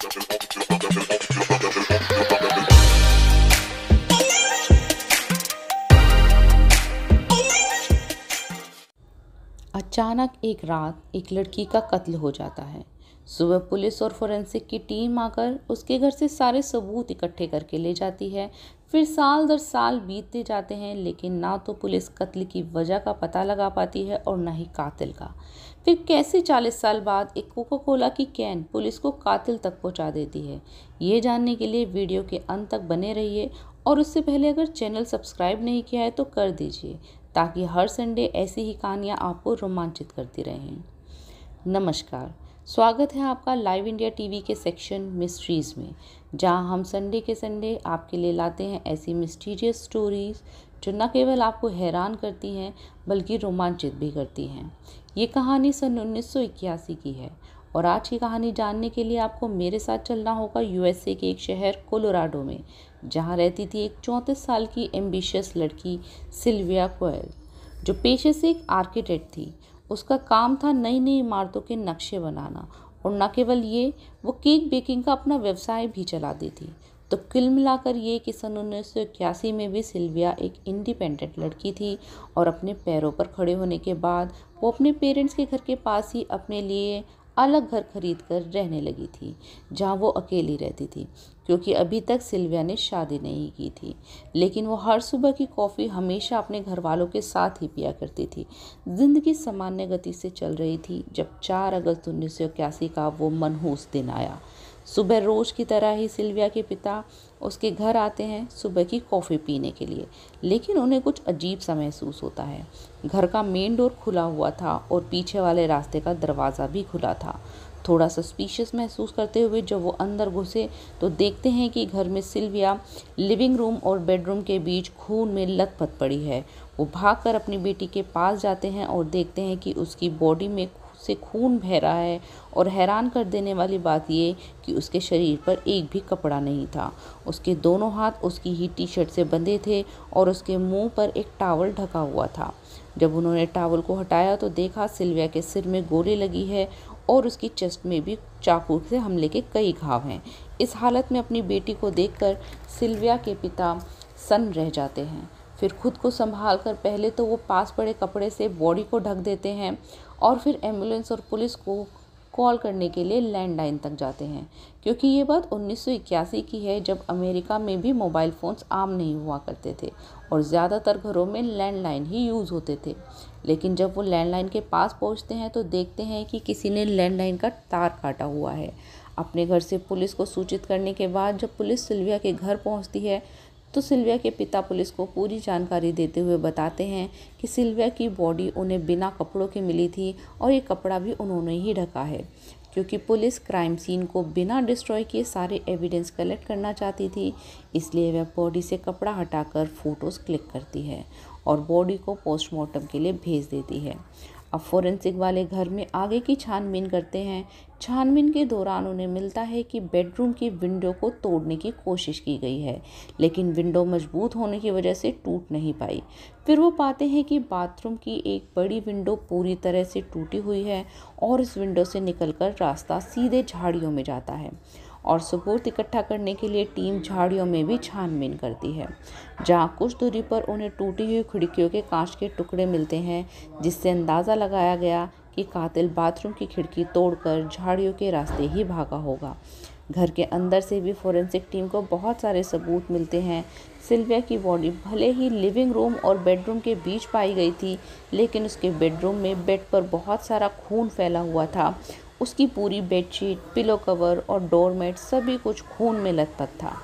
अचानक एक रात एक लड़की का कत्ल हो जाता है। सुबह पुलिस और फोरेंसिक की टीम आकर उसके घर से सारे सबूत इकट्ठे करके ले जाती है। फिर साल दर साल बीतते जाते हैं, लेकिन ना तो पुलिस कत्ल की वजह का पता लगा पाती है और ना ही कातिल का। फिर कैसे 40 साल बाद एक कोका कोला की कैन पुलिस को कातिल तक पहुंचा देती है, ये जानने के लिए वीडियो के अंत तक बने रहिए। और उससे पहले अगर चैनल सब्सक्राइब नहीं किया है तो कर दीजिए, ताकि हर संडे ऐसी ही कहानियाँ आपको रोमांचित करती रहें। नमस्कार, स्वागत है आपका लाइव इंडिया टीवी के सेक्शन मिस्ट्रीज़ में, जहां हम संडे के संडे आपके लिए लाते हैं ऐसी मिस्टीरियस स्टोरीज़ जो न केवल आपको हैरान करती हैं बल्कि रोमांचित भी करती हैं। ये कहानी सन 1981 की है और आज की कहानी जानने के लिए आपको मेरे साथ चलना होगा यूएसए के एक शहर कोलोराडो में, जहां रहती थी एक 34 साल की एम्बिशियस लड़की सिल्विया कोयल, जो पेशे से एक आर्किटेक्ट थी। उसका काम था नई नई इमारतों के नक्शे बनाना, और न केवल ये, वो केक बेकिंग का अपना व्यवसाय भी चलाती थी। तो कुल मिलाकर ये कि सन 1981 में भी सिल्विया एक इंडिपेंडेंट लड़की थी और अपने पैरों पर खड़े होने के बाद वो अपने पेरेंट्स के घर के पास ही अपने लिए अलग घर खरीद कर रहने लगी थी, जहाँ वो अकेली रहती थी, क्योंकि अभी तक सिल्विया ने शादी नहीं की थी। लेकिन वो हर सुबह की कॉफ़ी हमेशा अपने घर वालों के साथ ही पिया करती थी। जिंदगी सामान्य गति से चल रही थी जब 4 अगस्त 1981 का वो मनहूस दिन आया। सुबह रोज की तरह ही सिल्विया के पिता उसके घर आते हैं सुबह की कॉफ़ी पीने के लिए, लेकिन उन्हें कुछ अजीब सा महसूस होता है। घर का मेन डोर खुला हुआ था और पीछे वाले रास्ते का दरवाज़ा भी खुला था। थोड़ा सस्पिशियस महसूस करते हुए जब वो अंदर घुसे तो देखते हैं कि घर में सिल्विया लिविंग रूम और बेडरूम के बीच खून में लथपथ पड़ी है। वो भागकर अपनी बेटी के पास जाते हैं और देखते हैं कि उसकी बॉडी में से खून बह रहा है, और हैरान कर देने वाली बात ये कि उसके शरीर पर एक भी कपड़ा नहीं था। उसके दोनों हाथ उसकी ही टी शर्ट से बंधे थे और उसके मुंह पर एक टॉवल ढका हुआ था। जब उन्होंने टॉवल को हटाया तो देखा सिल्विया के सिर में गोली लगी है और उसकी चेस्ट में भी चाकू से हमले के कई घाव हैं। इस हालत में अपनी बेटी को देखकर सिल्विया के पिता सन्न रह जाते हैं। फिर खुद को संभाल कर पहले तो वो पास पड़े कपड़े से बॉडी को ढक देते हैं और फिर एम्बुलेंस और पुलिस को कॉल करने के लिए लैंडलाइन तक जाते हैं, क्योंकि ये बात 1981 की है, जब अमेरिका में भी मोबाइल फ़ोन्स आम नहीं हुआ करते थे और ज़्यादातर घरों में लैंडलाइन ही यूज़ होते थे। लेकिन जब वो लैंडलाइन के पास पहुंचते हैं तो देखते हैं कि किसी ने लैंडलाइन का तार काटा हुआ है। अपने घर से पुलिस को सूचित करने के बाद जब पुलिस सिल्विया के घर पहुँचती है तो सिल्विया के पिता पुलिस को पूरी जानकारी देते हुए बताते हैं कि सिल्विया की बॉडी उन्हें बिना कपड़ों के मिली थी और ये कपड़ा भी उन्होंने ही ढका है, क्योंकि पुलिस क्राइम सीन को बिना डिस्ट्रॉय किए सारे एविडेंस कलेक्ट करना चाहती थी। इसलिए वह बॉडी से कपड़ा हटाकर फ़ोटोज़ क्लिक करती है और बॉडी को पोस्टमार्टम के लिए भेज देती है। अब फोरेंसिक वाले घर में आगे की छानबीन करते हैं। छानबीन के दौरान उन्हें मिलता है कि बेडरूम की विंडो को तोड़ने की कोशिश की गई है, लेकिन विंडो मजबूत होने की वजह से टूट नहीं पाई। फिर वो पाते हैं कि बाथरूम की एक बड़ी विंडो पूरी तरह से टूटी हुई है और इस विंडो से निकलकर रास्ता सीधे झाड़ियों में जाता है। और सबूत इकट्ठा करने के लिए टीम झाड़ियों में भी छानबीन करती है, जहां कुछ दूरी पर उन्हें टूटी हुई खिड़कियों के कांच के टुकड़े मिलते हैं, जिससे अंदाज़ा लगाया गया कि कातिल बाथरूम की खिड़की तोड़कर झाड़ियों के रास्ते ही भागा होगा। घर के अंदर से भी फोरेंसिक टीम को बहुत सारे सबूत मिलते हैं। सिल्विया की बॉडी भले ही लिविंग रूम और बेडरूम के बीच पाई गई थी, लेकिन उसके बेडरूम में बेड पर बहुत सारा खून फैला हुआ था। उसकी पूरी बेडशीट, पिलो कवर और डोरमेट सभी कुछ खून में लथपथ था।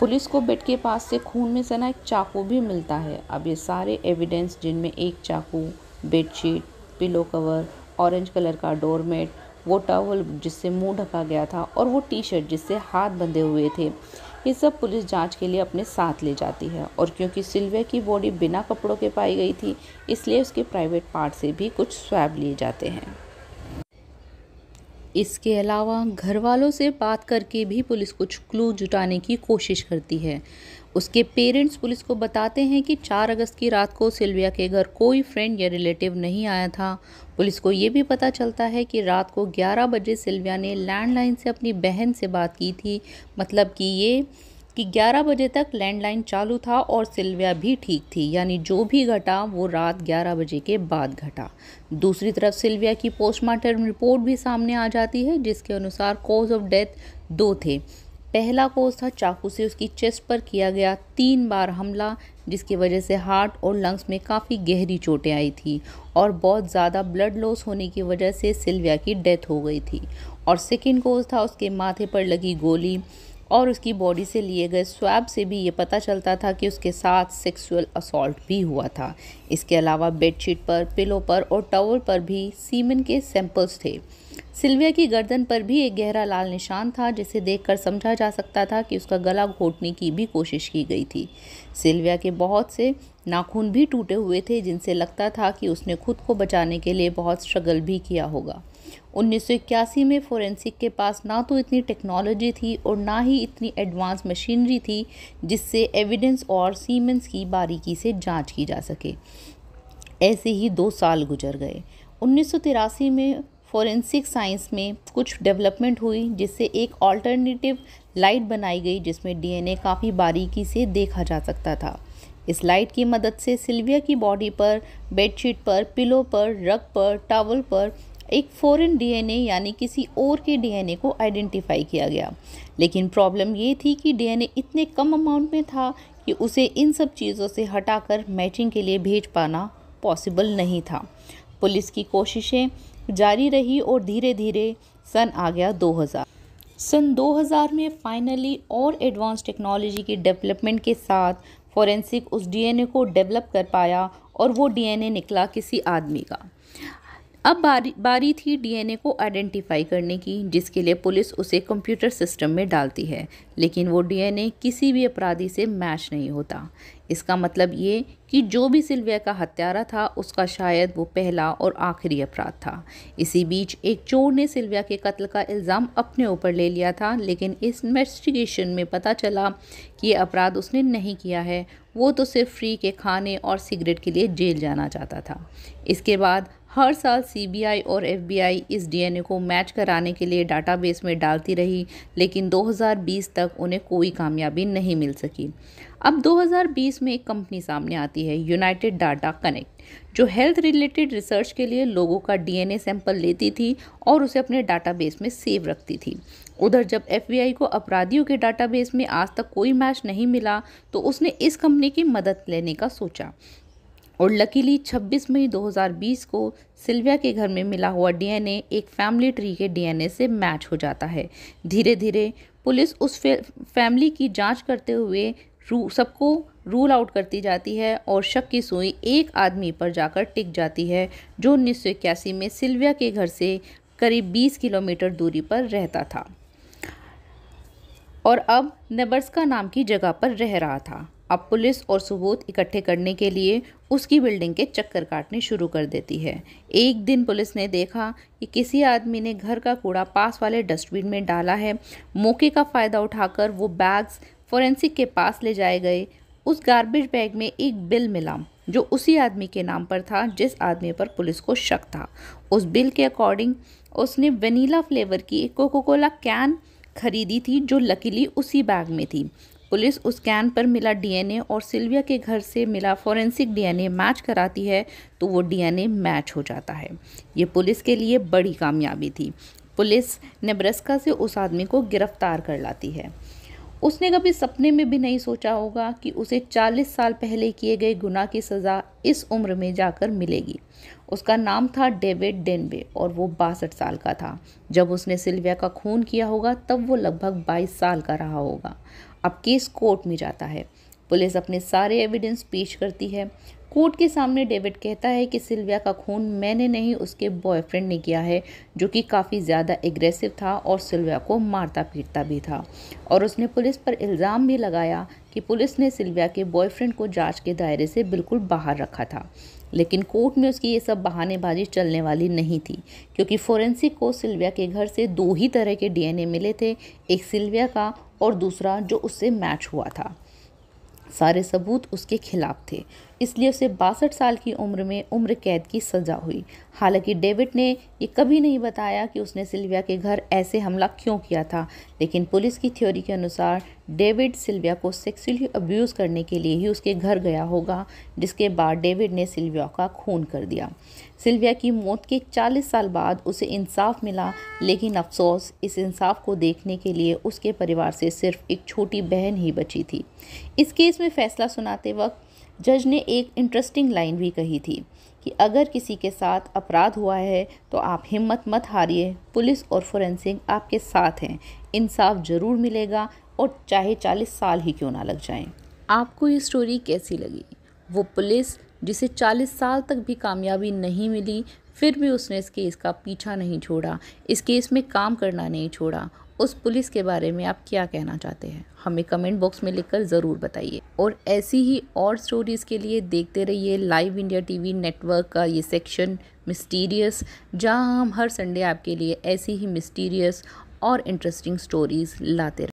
पुलिस को बेड के पास से खून में सना एक चाकू भी मिलता है। अब ये सारे एविडेंस, जिनमें एक चाकू, bedsheet, pillow cover, orange colour का डोरमेट, वो टॉवल जिससे मुंह ढका गया था और वो टी शर्ट जिससे हाथ बंधे हुए थे, ये सब पुलिस जांच के लिए अपने साथ ले जाती है। और क्योंकि सिल्विया की बॉडी बिना कपड़ों के पाई गई थी, इसलिए उसके प्राइवेट पार्ट से भी कुछ स्वैब लिए जाते हैं। इसके अलावा घर वालों से बात करके भी पुलिस कुछ क्लू जुटाने की कोशिश करती है। उसके पेरेंट्स पुलिस को बताते हैं कि 4 अगस्त की रात को सिल्विया के घर कोई फ्रेंड या रिलेटिव नहीं आया था। पुलिस को ये भी पता चलता है कि रात को 11 बजे सिल्विया ने लैंडलाइन से अपनी बहन से बात की थी। मतलब कि 11 बजे तक लैंडलाइन चालू था और सिल्विया भी ठीक थी, यानी जो भी घटा वो रात 11 बजे के बाद घटा। दूसरी तरफ सिल्विया की पोस्टमार्टम रिपोर्ट भी सामने आ जाती है, जिसके अनुसार कॉज ऑफ डेथ 2 थे। पहला कोज था चाकू से उसकी चेस्ट पर किया गया 3 बार हमला, जिसकी वजह से हार्ट और लंग्स में काफ़ी गहरी चोटें आई थी और बहुत ज़्यादा ब्लड लॉस होने की वजह से सिल्विया की डेथ हो गई थी। और सेकंड कोज था उसके माथे पर लगी गोली, और उसकी बॉडी से लिए गए स्वैब से भी ये पता चलता था कि उसके साथ सेक्सुअल असॉल्ट भी हुआ था। इसके अलावा बेडशीट पर, पिलो पर और टॉवल पर भी सीमेन के सैंपल्स थे। सिल्विया की गर्दन पर भी एक गहरा लाल निशान था, जिसे देखकर समझा जा सकता था कि उसका गला घोटने की भी कोशिश की गई थी। सिल्विया के बहुत से नाखून भी टूटे हुए थे, जिनसे लगता था कि उसने खुद को बचाने के लिए बहुत स्ट्रगल भी किया होगा। 1981 में फोरेंसिक के पास ना तो इतनी टेक्नोलॉजी थी और ना ही इतनी एडवांस मशीनरी थी जिससे एविडेंस और सीमेंस की बारीकी से जांच की जा सके। ऐसे ही 2 साल गुजर गए। 1983 में फोरेंसिक साइंस में कुछ डेवलपमेंट हुई, जिससे एक ऑल्टरनेटिव लाइट बनाई गई जिसमें डीएनए काफ़ी बारीकी से देखा जा सकता था। इस लाइट की मदद से सिल्विया की बॉडी पर, बेडशीट पर, पिलो पर, रग पर, टॉवल पर एक फॉरेन डीएनए यानी किसी और के डीएनए को आइडेंटिफाई किया गया। लेकिन प्रॉब्लम ये थी कि डीएनए इतने कम अमाउंट में था कि उसे इन सब चीज़ों से हटाकर मैचिंग के लिए भेज पाना पॉसिबल नहीं था। पुलिस की कोशिशें जारी रही और धीरे धीरे सन आ गया 2000। सन 2000 में फाइनली और एडवांस टेक्नोलॉजी की डेवलपमेंट के साथ फोरेंसिक उस डीएनए को डेवलप कर पाया और वो डीएनए निकला किसी आदमी का। अब बारी थी डीएनए को आइडेंटिफाई करने की, जिसके लिए पुलिस उसे कंप्यूटर सिस्टम में डालती है, लेकिन वो डीएनए किसी भी अपराधी से मैच नहीं होता। इसका मतलब ये कि जो भी सिल्विया का हत्यारा था उसका शायद वो पहला और आखिरी अपराध था। इसी बीच एक चोर ने सिल्विया के कत्ल का इल्ज़ाम अपने ऊपर ले लिया था, लेकिन इस इन्वेस्टिगेशन में पता चला कि ये अपराध उसने नहीं किया है, वो तो सिर्फ फ्री के खाने और सिगरेट के लिए जेल जाना चाहता था। इसके बाद हर साल सीबीआई और एफबीआई इस डीएनए को मैच कराने के लिए डाटाबेस में डालती रही, लेकिन 2020 तक उन्हें कोई कामयाबी नहीं मिल सकी। अब 2020 में एक कंपनी सामने आती है, यूनाइटेड डाटा कनेक्ट, जो हेल्थ रिलेटेड रिसर्च के लिए लोगों का डीएनए सैंपल लेती थी और उसे अपने डाटाबेस में सेव रखती थी। उधर जब एफबीआई को अपराधियों के डाटाबेस में आज तक कोई मैच नहीं मिला, तो उसने इस कंपनी की मदद लेने का सोचा और लकीली 26 मई 2020 को सिल्विया के घर में मिला हुआ डीएनए एक फैमिली ट्री के डीएनए से मैच हो जाता है। धीरे धीरे पुलिस उस फैमिली की जांच करते हुए सबको रूल आउट करती जाती है और शक की सुई एक आदमी पर जाकर टिक जाती है, जो 1981 में सिल्विया के घर से करीब 20 किलोमीटर दूरी पर रहता था और अब नेब्रास्का नाम की जगह पर रह रहा था। अब पुलिस और सबूत इकट्ठे करने के लिए उसकी बिल्डिंग के चक्कर काटने शुरू कर देती है। एक दिन पुलिस ने देखा कि किसी आदमी ने घर का कूड़ा पास वाले डस्टबिन में डाला है। मौके का फ़ायदा उठाकर वो बैग्स फोरेंसिक के पास ले जाए गए। उस गार्बेज बैग में एक बिल मिला जो उसी आदमी के नाम पर था जिस आदमी पर पुलिस को शक था। उस बिल के अकॉर्डिंग उसने वनीला फ्लेवर की एक कोका कोला कैन खरीदी थी, जो लकीली उसी बैग में थी। पुलिस उस कैन पर मिला डीएनए और सिल्विया के घर से मिला फोरेंसिक डीएनए मैच कराती है, तो वो डीएनए मैच हो जाता है। ये पुलिस के लिए बड़ी कामयाबी थी। पुलिस नेब्रास्का से उस आदमी को गिरफ्तार कर लाती है। उसने कभी सपने में भी नहीं सोचा होगा कि उसे 40 साल पहले किए गए गुनाह की सज़ा इस उम्र में जाकर मिलेगी। उसका नाम था डेविड डेनबे और वो 62 साल का था। जब उसने सिल्विया का खून किया होगा तब वो लगभग 22 साल का रहा होगा। अब केस कोर्ट में जाता है। पुलिस अपने सारे एविडेंस पेश करती है। कोर्ट के सामने डेविड कहता है कि सिल्विया का खून मैंने नहीं, उसके बॉयफ्रेंड ने किया है, जो कि काफ़ी ज़्यादा एग्रेसिव था और सिल्विया को मारता पीटता भी था। और उसने पुलिस पर इल्ज़ाम भी लगाया कि पुलिस ने सिल्विया के बॉयफ्रेंड को जांच के दायरे से बिल्कुल बाहर रखा था। लेकिन कोर्ट में उसकी ये सब बहानेबाजी चलने वाली नहीं थी, क्योंकि फोरेंसिक को सिल्विया के घर से 2 ही तरह के डीएनए मिले थे, एक सिल्विया का और दूसरा जो उससे मैच हुआ था। सारे सबूत उसके खिलाफ थे, इसलिए उसे 62 साल की उम्र में उम्र कैद की सज़ा हुई। हालांकि डेविड ने ये कभी नहीं बताया कि उसने सिल्विया के घर ऐसे हमला क्यों किया था, लेकिन पुलिस की थ्योरी के अनुसार डेविड सिल्विया को सेक्सुअली अब्यूज़ करने के लिए ही उसके घर गया होगा, जिसके बाद डेविड ने सिल्विया का खून कर दिया। सिल्विया की मौत के 40 साल बाद उसे इंसाफ मिला, लेकिन अफसोस इस इंसाफ को देखने के लिए उसके परिवार से सिर्फ एक छोटी बहन ही बची थी। इस केस में फैसला सुनाते वक्त जज ने एक इंटरेस्टिंग लाइन भी कही थी कि अगर किसी के साथ अपराध हुआ है तो आप हिम्मत मत हारिए, पुलिस और फोरेंसिक आपके साथ हैं, इंसाफ ज़रूर मिलेगा और चाहे 40 साल ही क्यों ना लग जाएं। आपको ये स्टोरी कैसी लगी? वो पुलिस जिसे 40 साल तक भी कामयाबी नहीं मिली, फिर भी उसने इस केस का पीछा नहीं छोड़ा, इस केस में काम करना नहीं छोड़ा, उस पुलिस के बारे में आप क्या कहना चाहते हैं? हमें कमेंट बॉक्स में लिखकर ज़रूर बताइए। और ऐसी ही और स्टोरीज़ के लिए देखते रहिए लाइव इंडिया टीवी नेटवर्क का ये सेक्शन मिस्टीरियस, जहां हम हर संडे आपके लिए ऐसी ही मिस्टीरियस और इंटरेस्टिंग स्टोरीज़ लाते